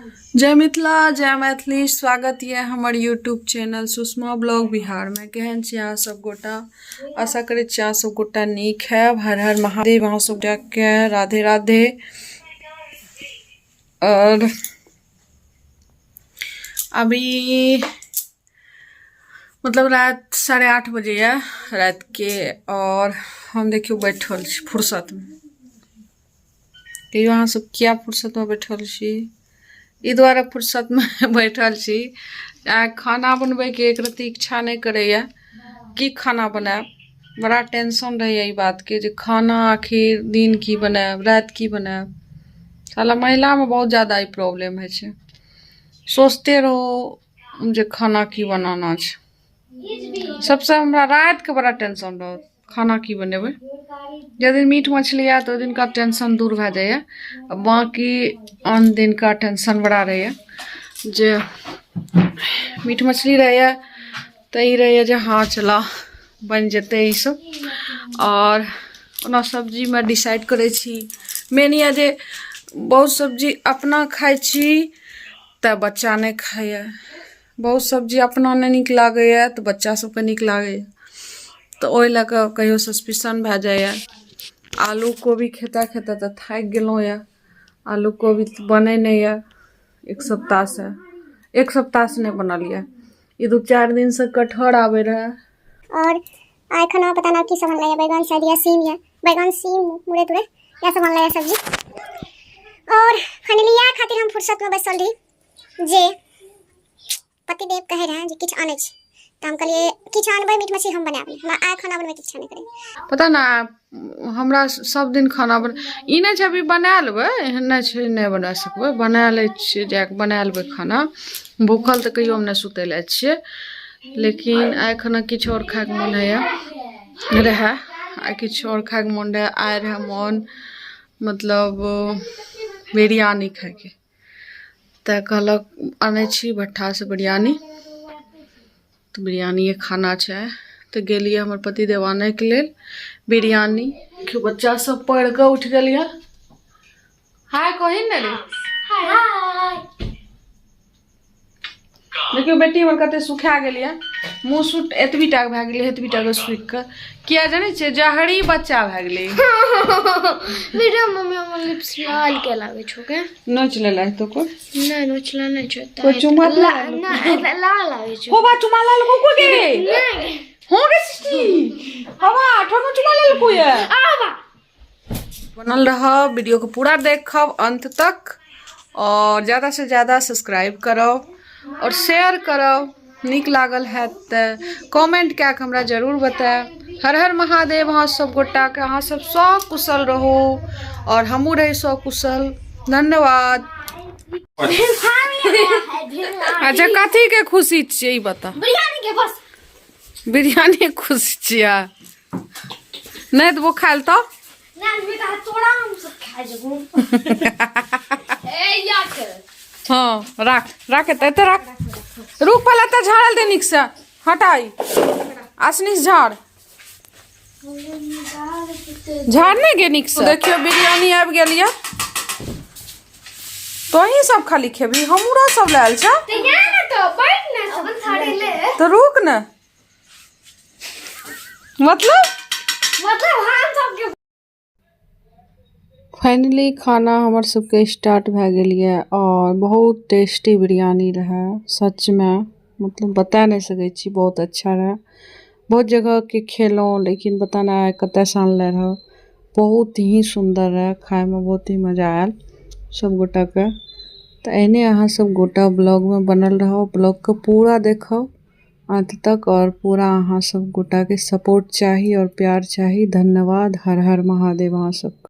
जय मिथिला जय मैथिली। स्वागत है हमर YouTube channel Sushma blog Bihar में। केहन छी अहाँ सब गोटा? आशा करै छी अहाँ सब गोटा नीक है। हर हर महादेव अहाँ सब के राधे राधे। और अभी मतलब रात 8:30 बजे है रात के, और हम देखियो बैठल छी फुर्सत में। कहियो अहाँ सब क्या फुर्सत में बैठल छी? ई द्वारा फुर्सत में बैठल छी खाना बनबे के एक रत्ती इच्छा नहीं करैया कि खाना बनाएब। बड़ा टेंशन रहैया ई बात के जे खाना आखिर दिन की बनाएब रात की बनाएब। साला महिला में बहुत ज्यादा ई प्रॉब्लम है छे। सोचते रहो जे खाना की बनाना छे। सबसे हमरा रात के बड़ा टेंशन रहो खाना की बनेबे। जिस दिन मीट मछली है तो दिन का टेंशन दूर भ जाए। बाकी आन दिन का टेंशन बड़ा रहे जे मीट मछली रहे तो ये रहे जे हाँ चला बन जते ई सब। और ओना सब्जी में डिसाइड करे छी मेन ये जे बहुत सब्जी अपना खाई छी त बच्चा नहीं खाए। बहुत सब्जी अपना नहीं निक लागे तो बच्चा सबके निक लागे, तो ओहि लके कहियो सस्पिशन भ जाए। आलू कोबी खेता खेता तो थाक गेलो या। आलू कोबी बने नहीं है एक सप्ताह से नहीं बनलिए। ये 2-4 दिन से कटहर आवे रहे। और आय खाना पता ना की सब बनला है। बैगन शायद या सीम है, बैगन सीम मुड़े तुड़े या सब बनला है सब्जी। और फाइनली या खातिर हम फुर्सत में बैसल रही जे पतिदेव कहे रहे जे किछ आने छ त हम कहलिए किछ आनबे मीट मछली हम बनाबे। हमरा आय खाना बनबे के इच्छा नहीं करे। पता ना हमरा सब दिन खाना बन ई नहीं अभी बना लेबे, एहन नहीं नहीं बना सकबे। बना ले छिए जाके बना लेबे खाना। भूखल तो कहियो हम नहीं सुते ले छिए, लेकिन आय खाना किछ और खाए के मन है रहे। आय किछ और खाए के मन रहे। आय रहे मन मतलब बिरयानी खाए के, त कहलक आने छी भट्ठा से बिरयानी। तो बिरयानी ये खाना छै तो गेलिए हमर पति देव आने के लेल बिरयानी। क्यों बच्चा सब पढ़ के उठ गलिए। हाय कही न रे हाय। देखियो बेटी हमर कते सुखा गेलिए। मुंह सूट एतबी टाक भ गेलिए, एतबी टाक सुख के। किया जाने छे जहरी बच्चा भ गेलिए। मेरा मम्मी हमर लिप्स लाल के लागे छो के नोच लेला तो को नहीं नोचला नहीं छो त को चुमा ना लाल लागे छो। हो बा चुमा लाल को के नहीं हो गे सिस्टी हवा ठोनो चुमा लाल को ये आवा। बनल रहा वीडियो को पूरा देखब अंत तक, और ज़्यादा से ज़्यादा सब्सक्राइब करो और शेयर करो। निक लागल है तो कमेंट क्या हमरा जरूर बताएं। हर हर महादेव। अहाँ सब गोटा के अहाँ सब कुशल रहो और हमू रही कुशल। धन्यवाद। अच्छा कथी के खुशी छे ई बता? बिरयानी के बस बिरयानी के खुशी छिया नहीं तो वो खाल तो ना बेटा तोड़ा हम सब खा जगू। ए या के हाँ राख ते राख। रुक पहले तो झाड़ दे निक से हटाई आसनी से झाड़ नहीं गे निक से। देखियो बिरयानी आबि गेलिए तो ही सब खाली खेबी हमरा सब लायल छ तो बैठ ना सब थाड़ी ले तो रुक न। मतलब हम सब के फाइनली खाना हमर सबके स्टार्ट भ गेलिए और बहुत टेस्टी बिरयानी रहे। सच में मतलब बता नहीं सके छी, बहुत अच्छा रहे। बहुत जगह के खेलों लेकिन पता ना कते सानले रहे। बहुत ही सुंदर रहे, खाए में बहुत ही मजा आयल सब गोटा के। तो एने अहाँ सब गोटा ब्लॉग में बनल रहो। ब्लॉग को पूरा देखो अंत तक, और पूरा अहाँ सब गोटा के सपोर्ट चाहिए और प्यार चाहिए। धन्यवाद। हर हर महादेव अहाँ सब।